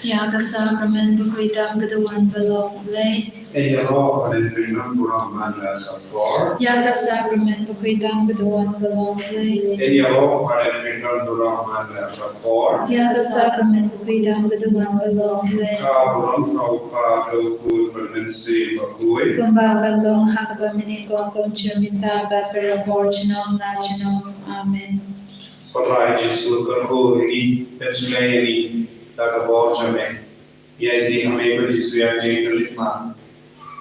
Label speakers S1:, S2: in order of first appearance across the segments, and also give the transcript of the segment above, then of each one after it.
S1: Yaga sacrament bukuidam gadawan belong lay. Yaga sacrament bukuidam gadawan belong lay. Yaga sacrament bukuidam gadawan belong lay. Kumba kalong hakba mini kong chumita Baphylla borchinong nachinong. Amen.
S2: Potrai Gesù corri pensulei da borgiame e di amico Gesù e di ritma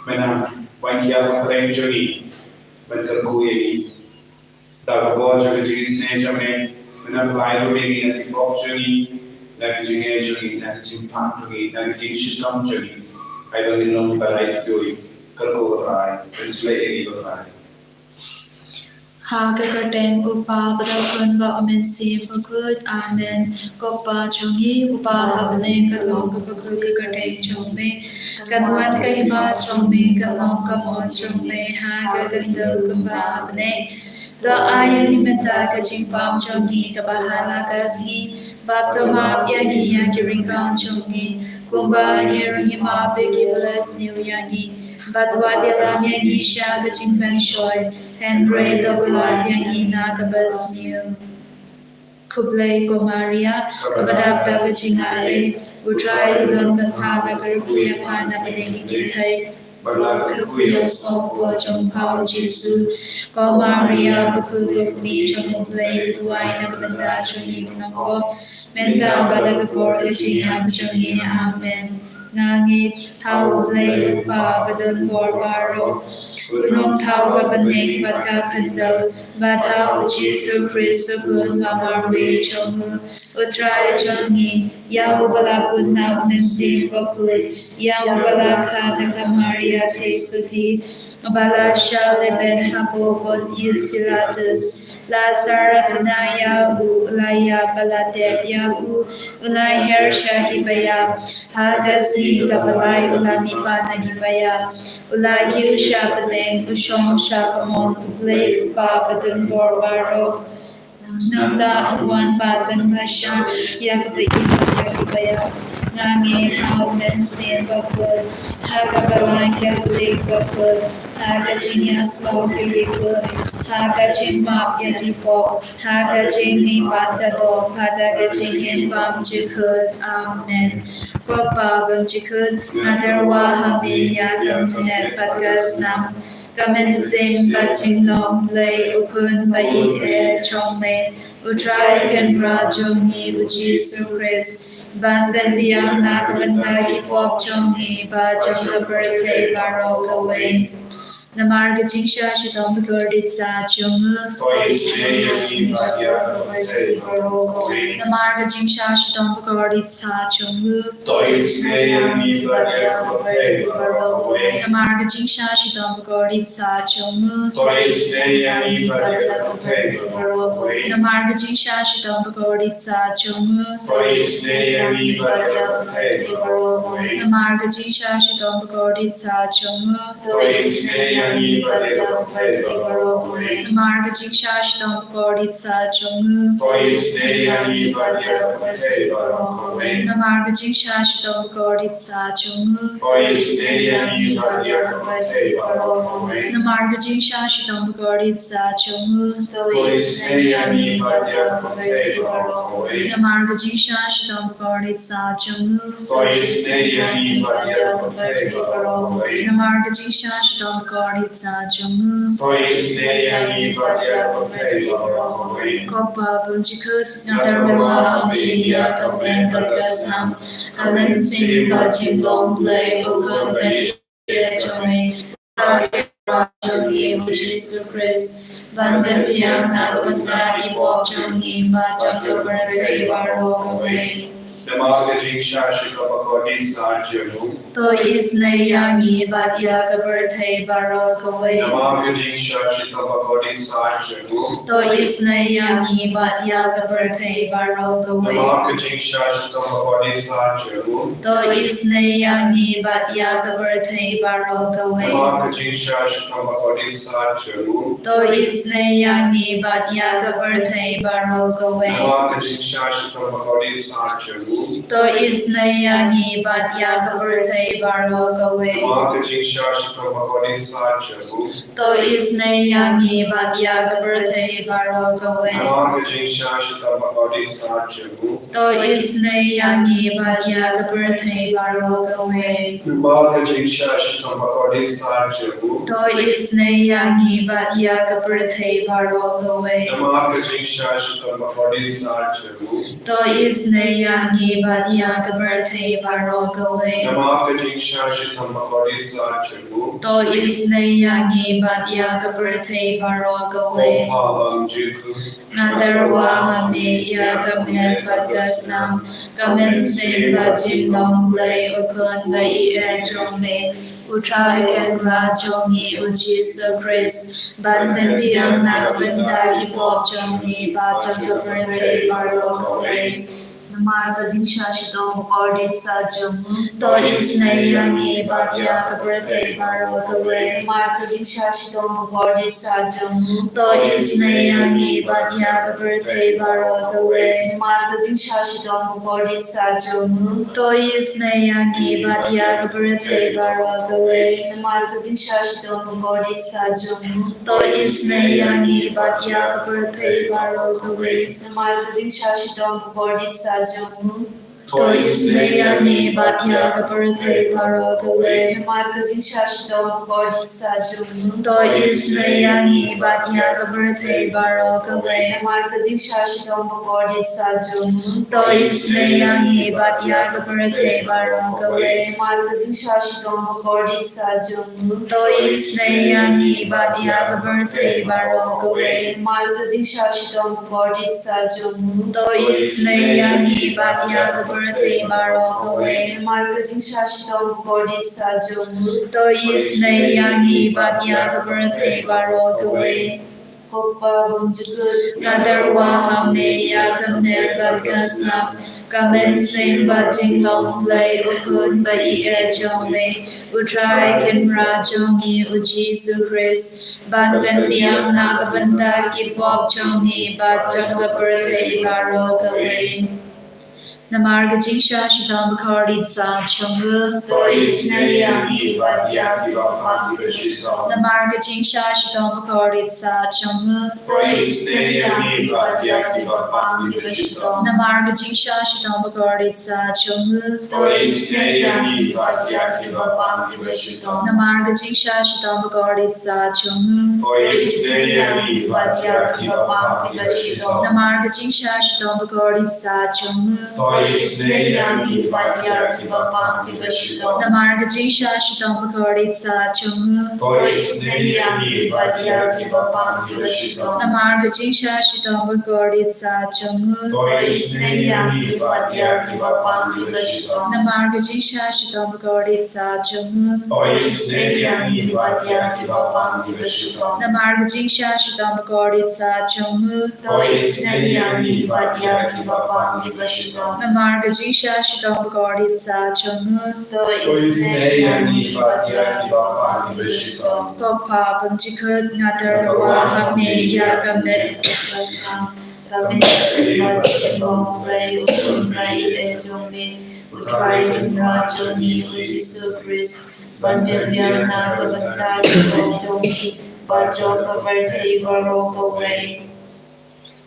S2: mena banchia prengiomi mentre cui da borgiame Jingisynei jame mena vai di di opzioni la Jingisynei la Jingisynei la Jingisynei ai non balai più corrai pensulei di potrai
S1: Hagakateng upa padakun amen si pagud amen kopa chongi upa habne kalong kapagud kateng chongme kanwan kahima chongme kalong kamon chongme hagagandal kumba habne the ayan imenta kaching pam chongi kabahala kasi bapto map yagi yagi ringan chongi kumba yerangi ma begi bless new yagi Badwadi lam yagi sha kaching pen shoy and great of blood yang ina kabasniu. Kublai ko Maria, kabadabda kachingae, utrai don bantala karukuya pana padengi kintai, karukuya sopo jong pao Jesu, ko Maria bakuluk mi jong ublay tuwai na kabanda jong inako, menta badagapor kachinga jong amen. Ngangit hau ublay upa badang barbaro, Unong tau gabaning batka kandal, badhau Jesu Christ gun mamarwe chomu, utrai chongi, yau balakun na mensi bakul, yau balaka na Maria tesuti, bala shale ben habo Pontius Pilatus, Lazar Panaya ulaya baladet yahu, ulai hersha hibaya, hagasi gabalai ulami panagibaya, ulai kiu shakaneng ushong shakamon uplay upa padun borbaro, Nanda Anwan Badan Masha Yakabayin Yakabaya Nangi How Messin Bakul Hagabalan Catholic Bakul Hagajinya Sohiri Kul Hagajin Map Yadipo Hagajin Mi Batabo Padagajin Bam Jikut Amen Kopa Bam Jikut Nadarwa Habi Yakam Net Patgasnam Commencing batting long play open by chongme utrai kan rajongi Jesu Christ ban ben biang nak benda ki pop jongi ba jong the birthday baro away Namarga jingsha shidom gurdit sa chung Namarga jingsha shidom gurdit sa chung Namarga jingsha shidom gurdit sa chung Namarga jingsha shidom gurdit sa chung Namarga jingsha shidom gurdit sa chung Namarga jingsha shidom gurdit sa chung Namarga jingsha shidom gurdit sa chung Namarga jingsha shidom gurdit sa chung Namarga jingsha shidom gurdit sa chung Namarga jingsha shidom gurdit sa chung Kopa bunjikut nadarwa abiya kamen berkasam amen sing bajing long play open bay jome Rajongi Jesus Christ ban ben piang na benda di bok jongi ba jong so berate baro away
S2: Namargajing Shashika Bakodi Sarjamu.
S1: To isne yangi badya kabarthe barokaway.
S2: Namargajing Shashika Bakodi Sarjamu.
S1: To isne yangi badya kabarthe barokaway.
S2: Namargajing Shashika Bakodi Sarjamu.
S1: To isne yangi badya kabarthe barokaway.
S2: Namargajing Shashika Bakodi Sarjamu.
S1: To isne yangi badya kabarthe barokaway.
S2: Namargajing Shashika Bakodi Sarjamu.
S1: To isne yangi badya kabarthe barokaway.
S2: Namargajing Shashika Bakodi Sarjamu.
S1: To isne yangi badya kabarthe barokaway.
S2: Namargajing Shashika Bakodi Sarjamu.
S1: To isne yangi badya kabarthe barokaway.
S2: Namargajing Shashika Bakodi Sarjamu.
S1: To isne yangi badya kabarthe barokaway.
S2: Namargajing Shashika Bakodi Sarjamu.
S1: To isne yangi badya kabarthe barokaway.
S2: Namargajing Shashika Bakodi Sarjamu.
S1: To isne yangi badya kabarthe barokaway.
S2: Bhavam Jitu.
S1: Nadarwa hame ya kamen pagasnam kamen sin bajin long lay upon by e jome utrai ken ra jongi ujisu Chris ban ben biang na benda hipop jongi ba jajapur te barokaway. Namargajing Shashika Bakodi Sarjamu. To isne yangi badya kabarthe barokaway. Namargajing Shashika Bakodi Sarjamu. To isne yangi badya kabarthe barokaway. Namargajing Shashika Bakodi Sarjamu. To isne yangi badya kabarthe barokaway. Namargajing Shashika Bakodi Sarjamu. To isne yangi badya kabarthe barokaway. Namargajing Shashika Bakodi Sarjamu. To isne yangi badya kabarthe barokaway. Namargajing Shashika Bakodi Sarjamu. To isne yangi badya kabarthe barokaway. Namargajing Shashika Bakodi Sarjamu. To isne yangi badya kabarthe barokaway. Namargajing Shashika Bakodi Sarjamu. To isne yangi badya kabarthe barokaway. Namargajing Shashika Bakodi Sarjamu. To isne yangi badya kabarthe barokaway. Namargajing Shashika Bakodi Sarjamu. To isne yangi badya kabarthe barokaway. Hoppa bunjukut nadarwa hame ya kamne gadgasnam kamen sing bajing long lay ukun ba e jome utrai ken ra jongi ujisu Chris ban ben biang na kabanda ki pop jongi ba jajapur barokaway. Namargajing Shashika Bakodi Sarjamu. To isne yangi badya kabarthe barokaway. Namargajing Shashika Bakodi Sarjamu. To isne yangi badya kabarthe barokaway. Namargajing Shashika Bakodi Sarjamu. To isne yangi badya kabarthe barokaway. Namargajing Shashika Bakodi Sarjamu.
S2: To isne yangi badya kabarthe barokaway.
S1: Namargajing Shashika Bakodi Sarjamu.
S2: Isne yangi badya kabarthe barokaway.
S1: Namargajing Shashika Bakodi Sarjamu.
S2: To isne yangi badya kabarthe barokaway.
S1: Namargajing Shashika Bakodi Sarjamu.
S2: To isne yangi badya kabarthe barokaway.
S1: Namargajing Shashika Bakodi Sarjamu.
S2: To isne yangi badya kabarthe barokaway.
S1: Namargajing Shashika Bakodi Sarjamu.
S2: To isne yangi badya kabarthe barokaway.
S1: Namargajing Shashika Bakodi Sarjamu. To
S2: isne yangi badya kabarthe barokaway.
S1: Papa bunjukut nadarwa hame ya kamen pagasnam kamen sing bajing long lay ukun ba e jome utrai ken ra jongi ujisu Chris ban ben biang na kabanda ki pop jongi ba jajapur barokaway.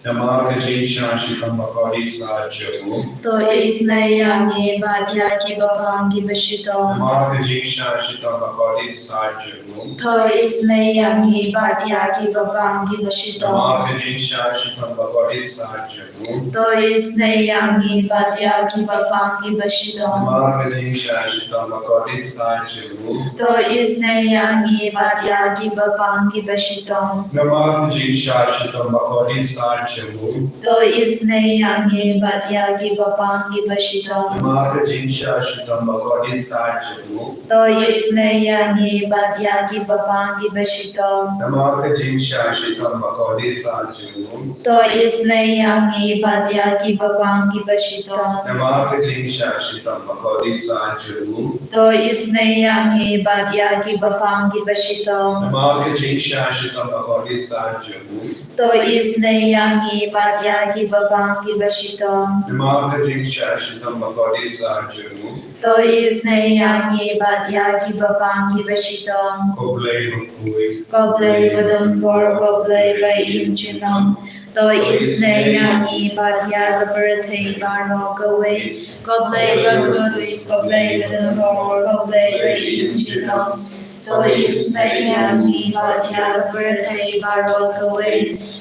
S2: Namargajing Shashika Bakodi Sarjamu.
S1: To isne yangi badya kabarthe barokaway.
S2: Namargajing Shashika Bakodi Sarjamu.
S1: To isne yangi badya kabarthe barokaway.
S2: Namargajing Shashika Bakodi Sarjamu.
S1: To isne yangi badya kabarthe barokaway.
S2: Namargajing Shashika Bakodi Sarjamu.
S1: To isne yangi badya kabarthe barokaway.
S2: Namargajing Shashika Bakodi Sarjamu. Jong.
S1: To isne yangi batyagi bapangi bashito.
S2: Namaka Jingsha Shitam Bakodi Sa Jong.
S1: To isne yangi batyagi bapangi bashito.
S2: Namaka Jingsha Shitam Bakodi Sa Jong.
S1: To isne yangi batyagi bapangi bashito.
S2: Namaka Jingsha Shitam Bakodi Sa Jong.
S1: To isne yangi batyagi bapangi bashito.
S2: Namaka Jingsha Shitam Bakodi Sa Jong.
S1: To isne yangi batyagi bapangi bashito.
S2: Namaka Jingsha Shitam Bakodi Sa Jong.
S1: To isne yangi batyagi bapangi bashito.
S2: Koblei Bakui.
S1: Koblei badam for koblei by injunam. To isne yangi batyaga birthday baro kawai. Koblei bakuri koblei badam for koblei by injunam. To isne yangi batyaga birthday baro kawai.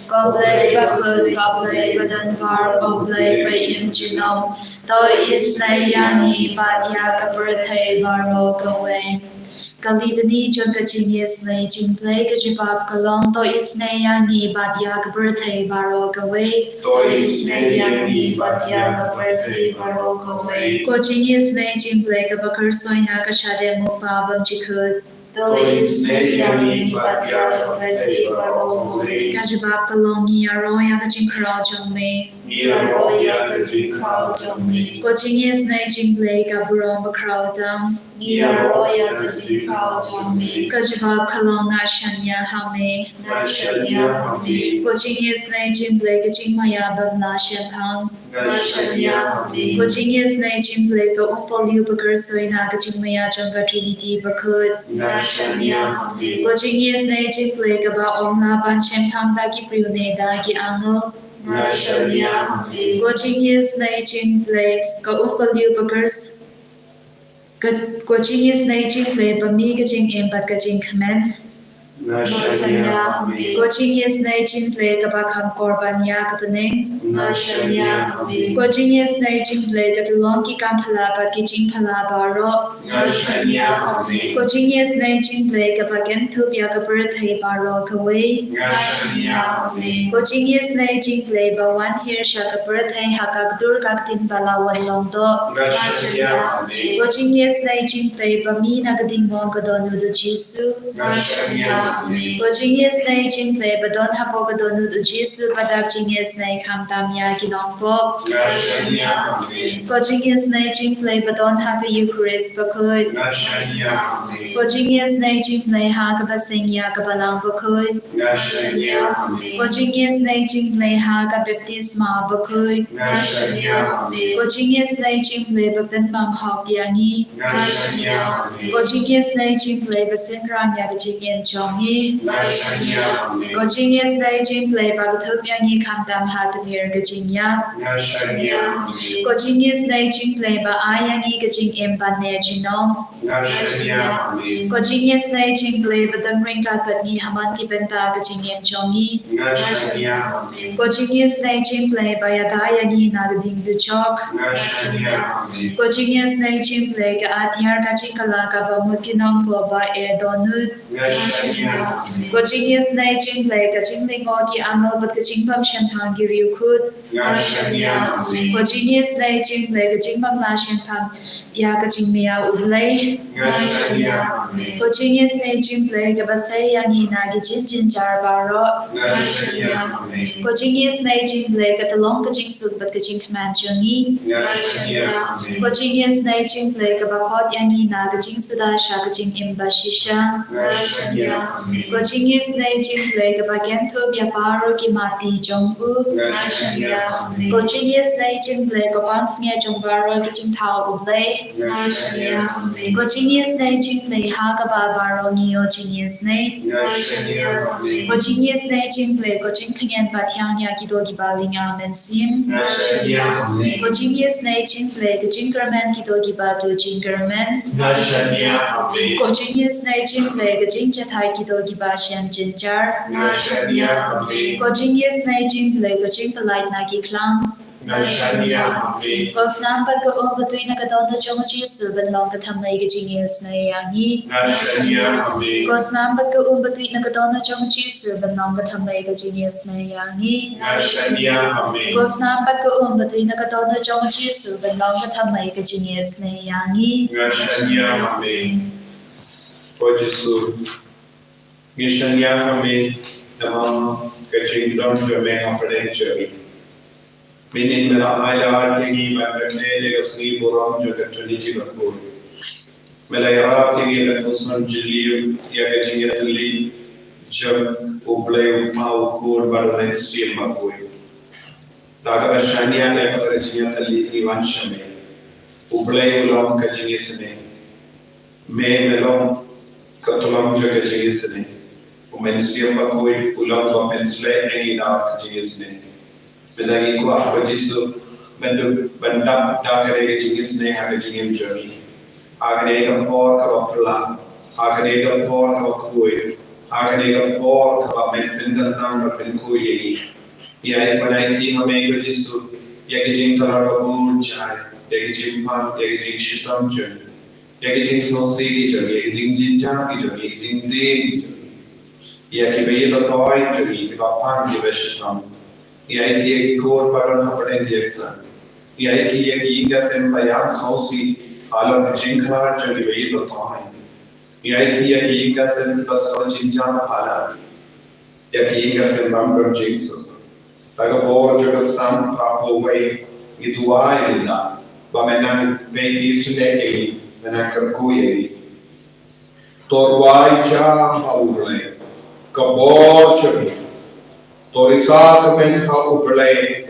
S1: Koblei bakuri koblei badam for koblei by injunam. To isne yangi batyaga birthday baro kawai. Kalidani Jong Jingisynei Jingplay Kajibab Kalong To isne yangi batyak birthday baro kawai.
S2: To isne yangi batyak birthday baro kawai.
S1: Ko Jingisynei Jingplay Kabakar Soina Kashade Mupabam Jikut.
S2: To isne yangi batyak birthday baro kawai.
S1: Kajibab Kalong Yaro Yaga Jingkrao Jongme.
S2: Yaro Yaga Jingkrao Jongme.
S1: Ko Jingisynei Jingplay Kaburong Bakrao Dam.
S2: Yaro Yaga Jingkrao Jongme.
S1: Kajibab Kalong Ashanya Hame.
S2: Nashanya Hami.
S1: Ko Jingisynei Jingplay Kajingmaya Bagna Shampang.
S2: Nashanya Hami.
S1: Ko Jingisynei Jingplay Ka Umpaliu Bakar Soina Kajingmaya Jongga Trinity Bakut.
S2: Nashanya Hami.
S1: Ko Jingisynei Jingplay Ka Ba Omla Ban Shampang Dagi Priune Dagi Angel.
S2: Nashanya Hami.
S1: Ko Jingisynei Jingplay Ka Umpaliu Bakar Ko Jingisynei Jingplay Ba Mi Kajing Imbat Kajing Kamen.
S2: Nashanya Hami.
S1: Ko Jingisynei Jingplay Ka Ba Kam Korban Ya Kapaning.
S2: Nashanya Hami.
S1: Ko Jingisynei Jingplay Ka Tulong Ki Kampala Ba Ki Jingpala Baro.
S2: Nashanya Hami.
S1: Ko Jingisynei Jingplay Ka Ba Gentup Ya Ka Birthday Baro Kawai.
S2: Nashanya Hami.
S1: Ko Jingisynei Jingplay Ba Wan Hirsha Ka Birthday Hakak Dur Kaktin Balawan Longdo.
S2: Nashanya Hami.
S1: Ko Jingisynei Jingplay Ba Mina Ka Dingmong Ka Donu Du Jisu.
S2: Nashanya Hami.
S1: Ko Jingisynei Jingplay Ba Don Hapo Ka Donu Du Jisu Badab Jingisynei Kamtam Ya Kinongpo.
S2: Nashanya Hami.
S1: Ko Jingisynei Jingplay Ba Don Ha Ka Eucharist Bakut.
S2: Nashanya Hami.
S1: Ko Jingisynei Jingplay Ha Ka Ba Sing Ya Ka Balang Bakut.
S2: Nashanya Hami.
S1: Ko Jingisynei Jingplay Ha Ka Baptisma Bakut.
S2: Nashanya Hami.
S1: Ko Jingisynei Jingplay Ba Ben Mang Hok Yangi.
S2: Nashanya Hami.
S1: Ko Jingisynei Jingplay Ba Sinrang Ya Ka Jingin Jongi.
S2: Nashanya Hami.
S1: Ko Jingisynei Jingplay Ba Ka Thup Yangi Kamtam Ha Ta Mir Ka Jingya.
S2: Nashanya Hami.
S1: Ko Jingisynei Jingplay Ba Ayangi Ka Jing Imba Ne Jinong.
S2: Nashanya Hami.
S1: Ko Jingisynei Jingplay Ba Dam Ring Ka Pat Ni Haman Ki Benta Ka Jingin Jongi.
S2: Nashanya Hami.
S1: Ko Jingisynei Jingplay Ba Yada Yangi Na Ka Ding Du Chok.
S2: Nashanya Hami.
S1: Ko Jingisynei Jingplay Ka Atyar Ka Jingkala Ka Ba Mut Kinong Po Ba E Donut.
S2: Nashanya Hami.
S1: Ko Jingisynei Jingplay Ka Jinglingo Ki Angal Bat Ka Jingpam Shampang Ki Riu Kut.
S2: Nashanya Hami.
S1: Ko Jingisynei Jingplay Ka Jingpam La Shampang Ya Ka Jingmia Udlay.
S2: Nashanya Hami.
S1: Ko Jingisynei Jingplay Ka Ba Say Yangi Na Ki Jin Jin Jar Baro.
S2: Nashanya Hami.
S1: Ko Jingisynei Jingplay Ka Talong Ka Jing Sut Bat Ka Jing Command Jongi.
S2: Nashanya Hami.
S1: Ko Jingisynei Jingplay Ka Ba Khot Yangi Na Ka Jing Suda Sha Ka Jing Imba Shisha.
S2: Nashanya Hami.
S1: Ko Jingisynei Jingplay Ka Ba Gentup Ya Paro Ki Mati Jong U.
S2: Nashanya Hami.
S1: Ko Jingisynei Jingplay Ka Bans Nge Jong Baro Ki Jing Tao Ublay.
S2: Nashanya Hami.
S1: Ko Jingisynei Jingplay Ha Ka Ba Baro Nio Jingisynei.
S2: Nashanya Hami.
S1: Ko Jingisynei Jingplay Ko Jing Tingen Ba Tiang Ya Ki Do Ki Ba Ling Amen Sim.
S2: Nashanya Hami.
S1: Ko Jingisynei Jingplay Ka Jingerman Ki Do Ki Ba Do Jingerman.
S2: Nashanya Hami.
S1: Ko Jingisynei Jingplay Ka Jing Chathai Ki Do Ki Ba Shen Jinjar.
S2: Nashanya Hami.
S1: Ko Jingisynei Jingplay Ka Jing Polite Na Ki Klang.
S2: Ngashania Hame,
S1: Gosnam Baka Between the Kadona Jong Jesus, but long the Tamega Jingisynei Yangi.
S2: Ngashania Hame,
S1: Gosnam Baka Between the Kadona Jong Jesus, but long the Tamega Jingisynei Yangi.
S2: Ngashania Hame,
S1: Gosnam Baka Between the Kadona Jong Jesus, but long the Tamega Jingisynei Yangi.
S2: Ngashania Hame, for Jesus. Ngashania Hame, Nama, Kaching Don Jame Hapadeng Meaning that I learned Ligi Mavake Legacy Buram Jogatrinity Bakur. Melayara Ligi and Muslim Jilium, Yakajingatali, Jum, Ublay, Maukur, Baran, Steel Makui. Dagava Shania Yakajingatali, Ivan Shame, Ublay Ulam Kajingisynei, May Melom, Katulam Jogatrinity, Umensium Bakui, Ulam Pensle, any dark Jingisynei. Belagi ko ako jisu bandap dakare Jingisynei have a jingim journey. Aganega por Baphylla, Aganega por Kui, Aganega por Menpindan or Penkuyi. Yai Panaiti Hamego Jisu, Yagijin Talabur Chai, Yagijin Pan, Yagijin Shitam journey, Yagijin Snow City journey, Yagijin Jinjaki journey, Yagijin Day journey, Yakibay Toy journey, Vapan Giveshitam. Yai Core Paran Hapaden Diexan. Yai Yinga Sempayam Sosi, Alam Jinkla Jolly the time. Yai Yinga Sem Pascal Jinjan Hala. Yakinga Sembam Jinsu. Tagabor Jogasam Prapo Way, Ituai Linda, Bamenan Baby Sunday, Menakakuye. Torwai Jam Haule, Kabor Chubby. Torisa men ha uplay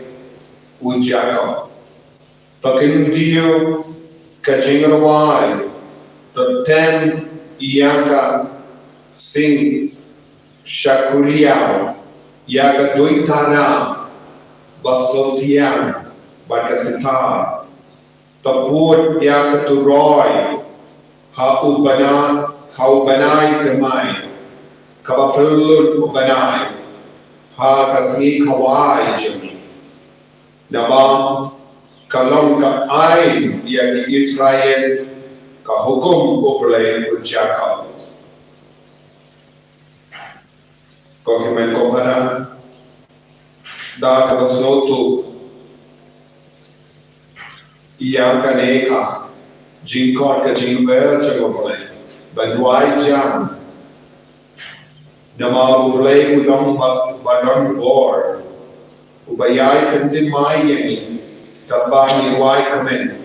S2: ujaka. Takindio kajinganawai. The 10 Iyanka sing Shakuria Yaga Duitana Basotian Bakasitar. Tapur Yaka to Roy Ha ubanai Gamai Kabapul Ubanai. Ha kasni kawai jami. Nama kalong ka ay yaki Israel ka hukum uplay ujaka. Kokimen kopara da kabasnotu iyaka neka jinkot ka jinwer chagoplay banwai jam. Nama uplay ulong badon war. Ubayay pendin mai yani. Kabang iwai kamen.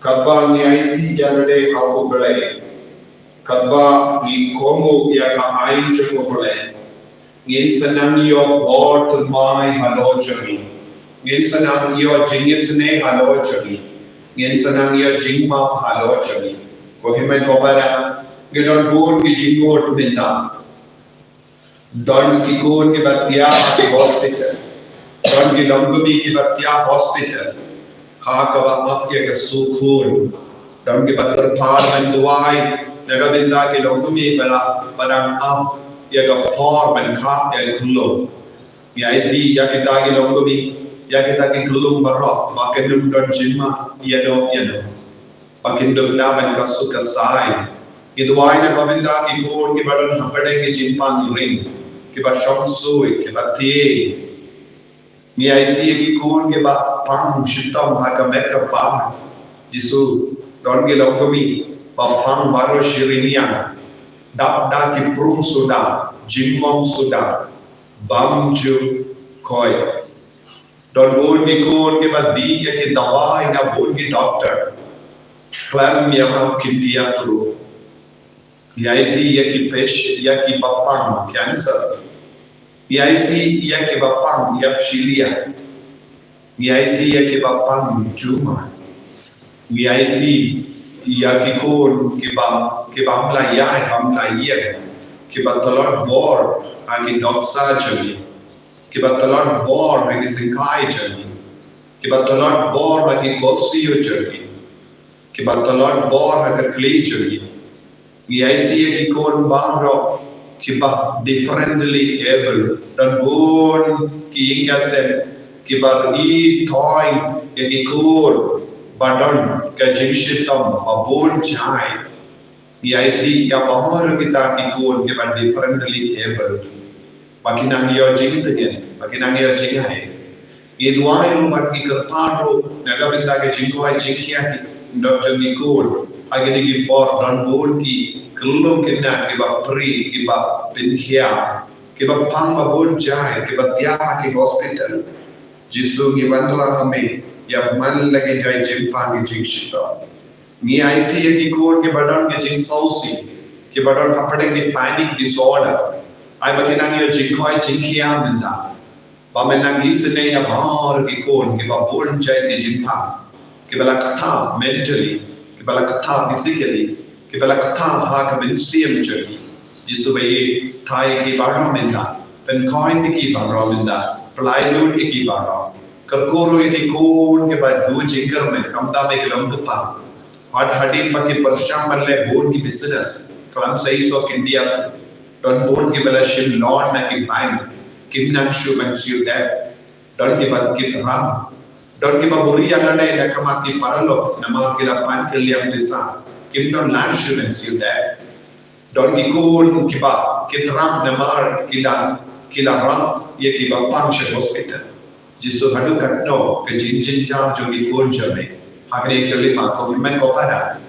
S2: Kabang yaiti yanade hau uplay. Kabang ni komo yaka ain chungo uplay. Ngin sanang yo bort mai halo jami. Ngin sanang yo Jingisynei halo jami. Ngin sanang yo jingma halo jami. Kohimen kopara. Ngidon bur ki jingot minta. Don ki kun ki batia ki hospital. Don ki lambumi ki batia hospital. Ha kaba apya ka sukhun. Don ki batar thar man duai. Nagabinda ki lambumi bala padang ap. Yaga por man kha ya kulum. Yaiti yakita ki lambumi. Yakita ki kulum barok. Makinum don jima yano. Pakindum na man kasuka sai. Iduai nagabinda ki kun ki badan hapade ki jimpang ring. Kiba shamsui, kiba tie. Ni IT ki kun kiba pang shitam haka meka pa. Jisu don ki lokomi pa pang baro shirinian. Dap da ki prum suda, jimmom suda, bamju koi. Don bun ki kun kiba di ya ki dawai na bun ki doctor. Klam yama kindia turu. Yaiti yaki pesh yaki bapang cancer. Yaiti yaki bapang yapshilia. Yaiti yaki bapang juma. Yaiti yaki kun kibamla yai bamla yek. Kibatalon bor agi dot surgery. Kibatalon bor agi sinkai journey. Kibatalon bor agi kosio journey. Kibatalon bor agi clay journey. Yaiti ki kon bahro ki bah differently able dan bon ki inga sen kibar I toy yakikul badon ka jingshitam abon chai yaiti ya bahar kita kikul kibar differently able makinang yo jingtgen makinang yo jingai ये दुआएं उम्मत की करतारो नगबिंदा के जिनको है जिंकिया की doctor Nicol आगे की पर रनबोल की कल्लों के ना के बापरी के बाप पिंकिया के बाप पंग बाबोल जाए के बाप त्याग की हॉस्पिटल जिसो की बंदला हमें या मन लगे जाए जिम्पा की जिंशिता मी आई थी ये की कोड के बड़न के जिंग सौसी के बड़न अपने की पैनिक डिसऑर्डर आई बकिना ये जिनको है जिंकिया मिंदा Jingisynei ya bahar ki kon ki babon jai ki jimpa ki bala katha mentally ki bala katha physically ki bala katha ha ka minsiam jai jisu bai thai ki barra minda pen coin ki barra minda plywood ki barra karkoro ki kon ke ba du jingar mein kamda mein gelong pa hot hadin ba ki parsham malle board ki business kalam size of India don board ki bala shil lawn na ki bank Kimnan shumans you that don't give up kit ram. Don't give up Buria Nana Nakamaki Paralo, Namakila Pankiliam Disa. Kim don't land shumans you that. Don't be cool Kiba, Kit Ram Namar Kila Ram, Yakiba Punch Hospital. Jisu Hadukat no, Kajin charge of the cool journey. Hagre Kalima, Koviman Kopara.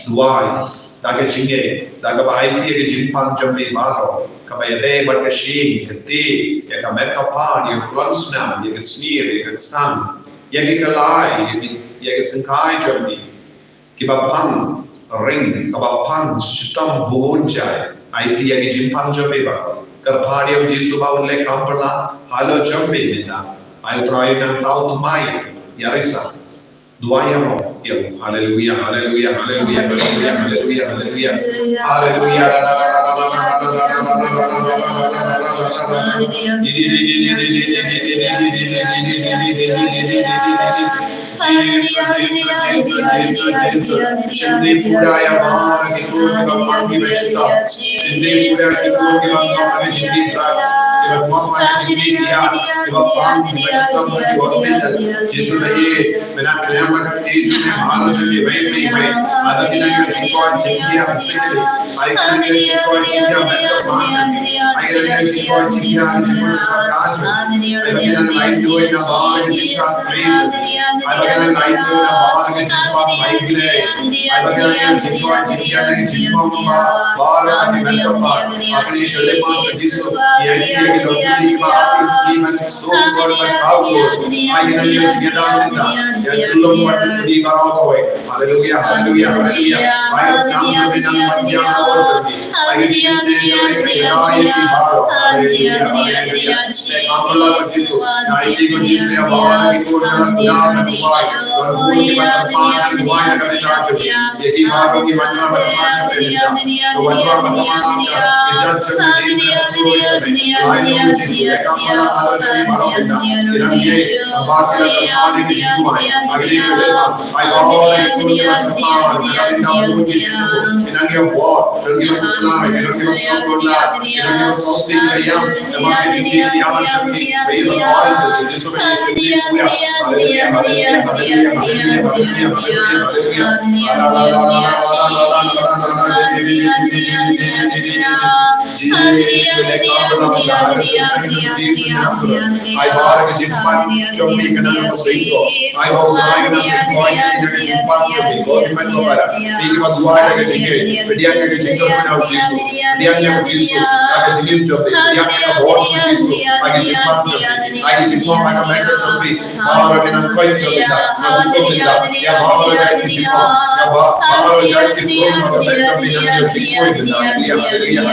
S2: Duai, Dagachinge, Dagabai, Jim Punch of the Baro. Kabaya but a sheen, a tea, a kamekapan, your gronsnam, your sneer, your sun, Yagikalai, Yagasankai Germany, Kibapang, a ring, Kabapan, Shitam Bunjai, IT Yagijin Panjabeba, Karpadi of Jisuba Le Kampala, Halo Jambi, I try and out my Yarisa. Duayamo, hallelujah, hallelujah, hallelujah, hallelujah, hallelujah, hallelujah, hallelujah, hallelujah. I stand to be done one year old. I get this nature like a baro. Hallelujah, hallelujah. Like Amala Jisu. I think of this year, Bala, people are down and wide. Don't move the Patan and wine of the Taji. Yaki Baro, Ivana, Matcha, the one of the Maka, the judge of the name of the I know Jisu, like Amala, Alajari, Marokinda. Irange, Abaka, the party is Juan. I believe the Lema. I already told you the power. I got down to the Inanga war. Don't give us Islam. Don't give us Kokola. Don't give us Saucy Kayam. The market in the Yamanchaki. We will all to the disobedience. Hallelujah, hallelujah, hallelujah, hallelujah, I bought a Jimpan, Johnny, and I was I hold the point in a Jimpan, Johnny, Government Cobara, think about why I get a but the young Jingle out Jisu, the young Jisu, I get a job, the young water Jisu, I get Jimpan, I get Jimpan, I can make a Johnny, Mara can quite go with that, Yamara like Jimpan, Mara like the room of the Johnny, and your Jimpan, hallelujah,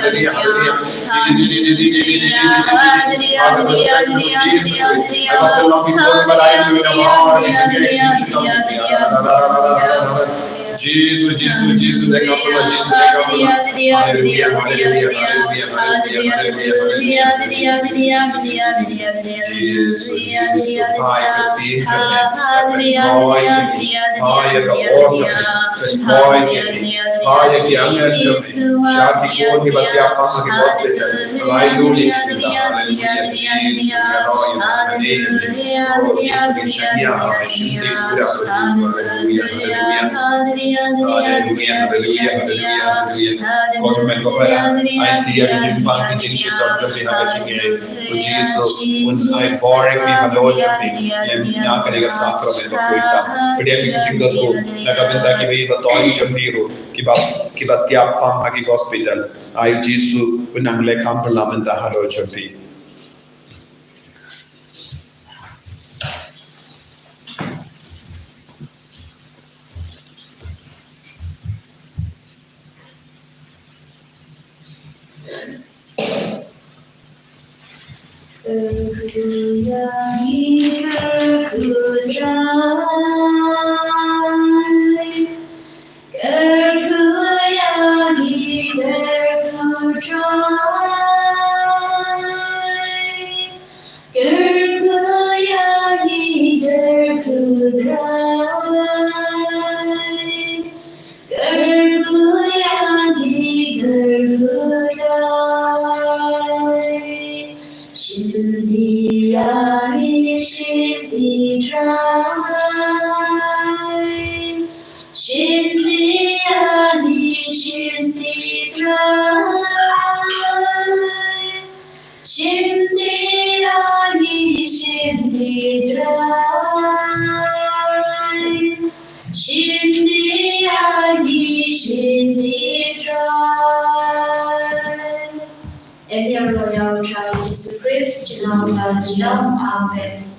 S2: I got the long but I am doing a lot of Jesus, Jesus, Jesus, the couple of Jesus, the couple of hallelujah, hallelujah, hallelujah, hallelujah, hallelujah, Jesus, Jesus, high the teacher, high the author, high the young angel, Shaki Koni Batiapa, the hospital, hallelujah, hallelujah, Jesus, hallelujah, oh, Jesus, Shania, Shindi, hallelujah, hallelujah, hallelujah, hallelujah. Government ko para ay tiya di jin pang di jin shi dom jam biha chinge to Jesus un ay boring mi halo jam mi yam na karega sakra me ba koita pediya mi jingar ko nagabinda ki be ba toy jam biro ki ba tiap pang ha ki hospital ay Jesus un ang le kam parliament da halo jam bi
S1: Jesus Christ, Amen.